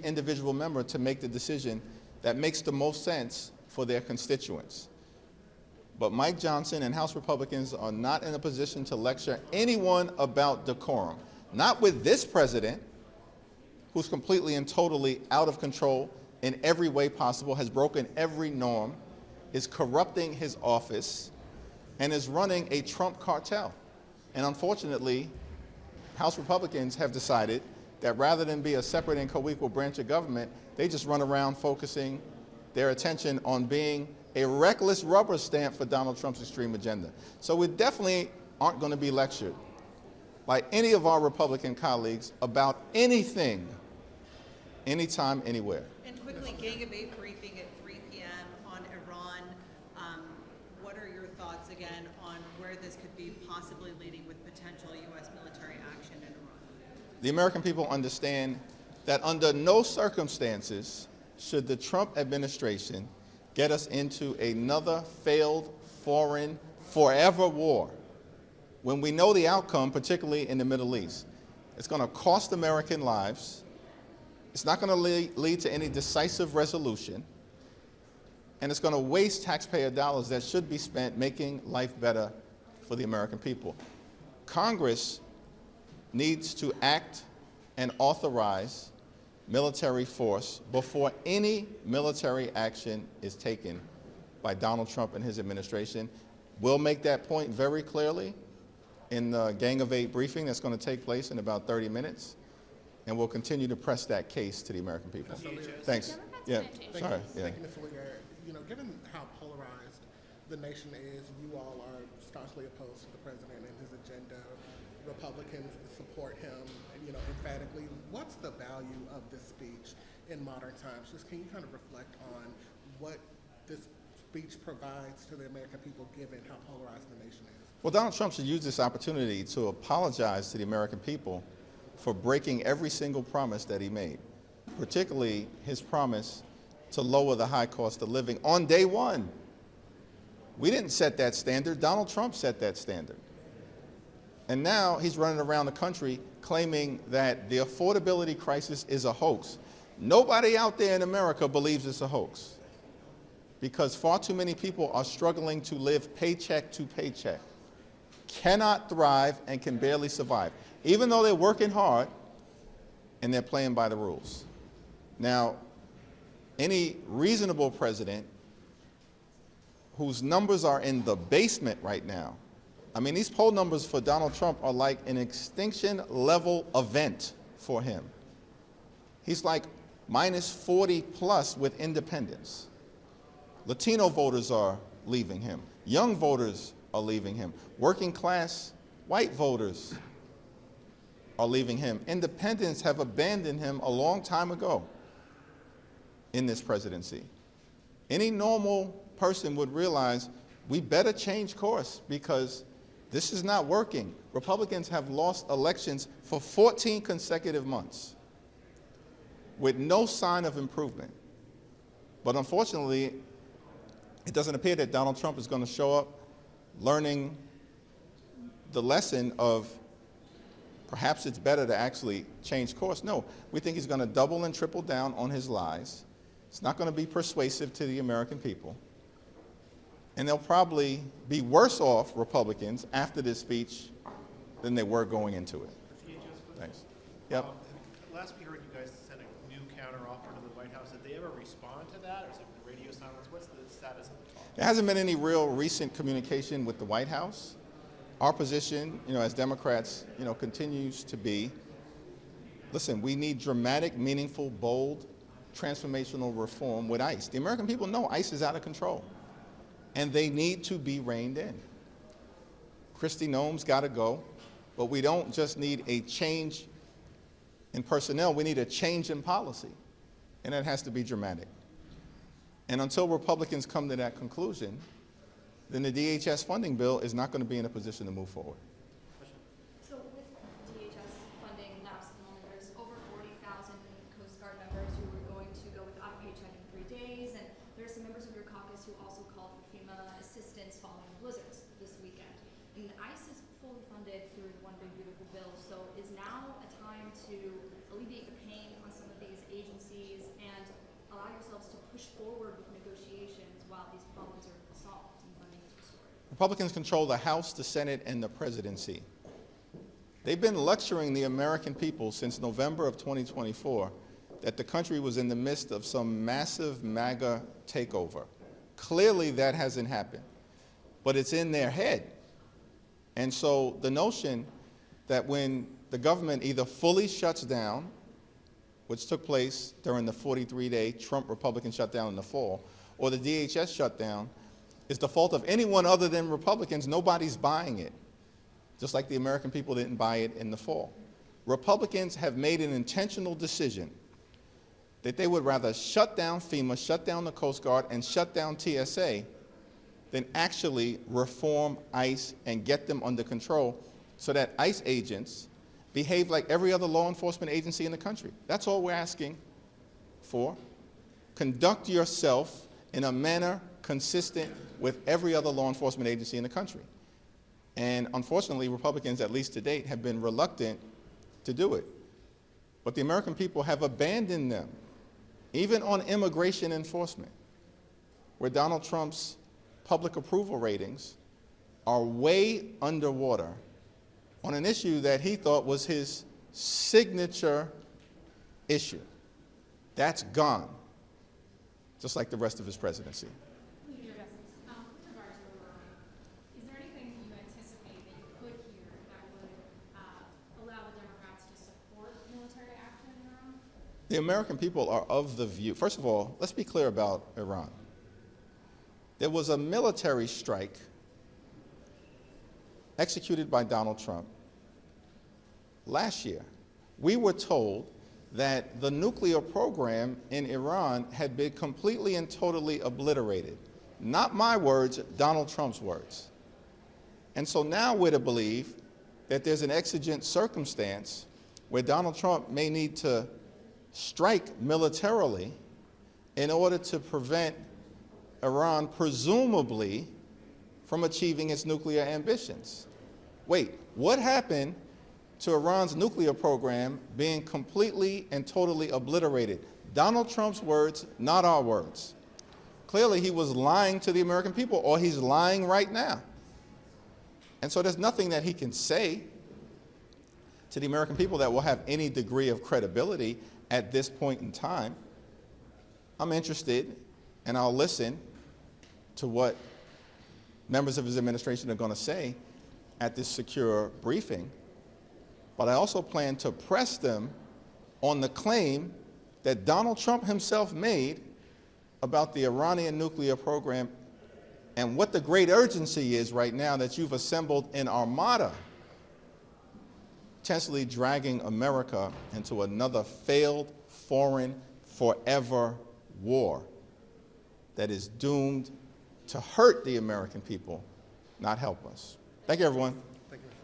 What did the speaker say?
individual member to make the decision that makes the most sense for their constituents. But Mike Johnson and House Republicans are not in a position to lecture anyone about decorum. Not with this president, who's completely and totally out of control in every way possible, has broken every norm, is corrupting his office, and is running a Trump cartel. And unfortunately, House Republicans have decided that rather than be a separate and co-equal branch of government, they just run around focusing their attention on being a reckless rubber stamp for Donald Trump's extreme agenda. So we definitely aren't going to be lectured by any of our Republican colleagues about anything, anytime, anywhere. And quickly, Gang of Eight briefing at 3 p.m. on Iran. What are your thoughts again on where this could be possibly leading with potential U.S. military action in Iran? The American people understand that under no circumstances should the Trump administration get us into another failed, foreign, forever war when we know the outcome, particularly in the Middle East. It's going to cost American lives. It's not going to lead to any decisive resolution. And it's going to waste taxpayer dollars that should be spent making life better for the American people. Congress needs to act and authorize military force before any military action is taken by Donald Trump and his administration. We'll make that point very clearly in the Gang of Eight briefing that's going to take place in about 30 minutes, and we'll continue to press that case to the American people. Thanks. Yeah. Sorry. Yeah. Thank you, Mr. Lear. You know, given how polarized the nation is, you all are staunchly opposed to the president and his agenda. Republicans support him, you know, emphatically. What's the value of this speech in modern times? Just can you kind of reflect on what this speech provides to the American people, given how polarized the nation is? Well, Donald Trump should use this opportunity to apologize to the American people for breaking every single promise that he made, particularly his promise to lower the high cost of living on day one. We didn't set that standard. Donald Trump set that standard. And now he's running around the country claiming that the affordability crisis is a hoax. Nobody out there in America believes it's a hoax, because far too many people are struggling to live paycheck to paycheck, cannot thrive, and can barely survive, even though they're working hard and they're playing by the rules. Now, any reasonable president whose numbers are in the basement right now, I mean, these poll numbers for Donald Trump are like an extinction level event for him. He's like minus 40 plus with independents. Latino voters are leaving him. Young voters are leaving him. Working class white voters are leaving him. Independents have abandoned him a long time ago in this presidency. Any normal person would realize we better change course, because this is not working. Republicans have lost elections for 14 consecutive months with no sign of improvement. But unfortunately, it doesn't appear that Donald Trump is going to show up learning the lesson of perhaps it's better to actually change course. No, we think he's going to double and triple down on his lies. It's not going to be persuasive to the American people. And they'll probably be worse off, Republicans, after this speech than they were going into it. Thanks. Yep. Last we heard, you guys sent a new counteroffer to the White House. Did they ever respond to that, or is it radio silence? What's the status of the talk? There hasn't been any real recent communication with the White House. Our position, as Democrats, continues to be, listen, we need dramatic, meaningful, bold, transformational reform with ICE. The American people know ICE is out of control, and they need to be reined in. Kristi Noem's got to go, but we don't just need a change in personnel, we need a change in policy, and that has to be dramatic. And until Republicans come to that conclusion, then the DHS funding bill is not going to be in a position to move forward. So with DHS funding lapse at the moment, there's over 40,000 Coast Guard members who are going to go without a paycheck in 3 days, and there are some members of your caucus who also called for FEMA assistance following blizzards this weekend. And ICE is fully funded through the One Big Beautiful Bill, so is now a time to alleviate the pain on some of these agencies push forward with negotiations while these problems are solved and funding is restored? Republicans control the House, the Senate, and the presidency. They've been lecturing the American people since November of 2024 that the country was in the midst of some massive MAGA takeover. Clearly that hasn't happened, but it's in their head. And so the notion that when the government either fully shuts down, which took place during the 43-day Trump Republican shutdown in the fall, or the DHS shutdown, is the fault of anyone other than Republicans, nobody's buying it. Just like the American people didn't buy it in the fall. Republicans have made an intentional decision that they would rather shut down FEMA, shut down the Coast Guard, and shut down TSA than actually reform ICE and get them under control so that ICE agents behave like every other law enforcement agency in the country. That's all we're asking for. Conduct yourself in a manner consistent with every other law enforcement agency in the country. And unfortunately, Republicans, at least to date, have been reluctant to do it. But the American people have abandoned them, even on immigration enforcement, where Donald Trump's public approval ratings are way underwater on an issue that he thought was his signature issue. That's gone, just like the rest of his presidency. With regard to Iran, is there anything you anticipate that you could hear that would allow the Democrats to support military action in Iran? The American people are of the view, first of all, let's be clear about Iran. There was a military strike executed by Donald Trump last year. We were told that the nuclear program in Iran had been completely and totally obliterated. Not my words, Donald Trump's words. And so now we're to believe that there's an exigent circumstance where Donald Trump may need to strike militarily in order to prevent Iran, presumably, from achieving its nuclear ambitions. Wait, what happened to Iran's nuclear program being completely and totally obliterated? Donald Trump's words, not our words. Clearly he was lying to the American people, or he's lying right now. And so there's nothing that he can say to the American people that will have any degree of credibility at this point in time. I'm interested, and I'll listen to what members of his administration are going to say at this secure briefing. But I also plan to press them on the claim that Donald Trump himself made about the Iranian nuclear program and what the great urgency is right now that you've assembled an armada, potentially dragging America into another failed, foreign, forever war that is doomed to hurt the American people, not help us. Thank you, everyone. Thank you, Mr.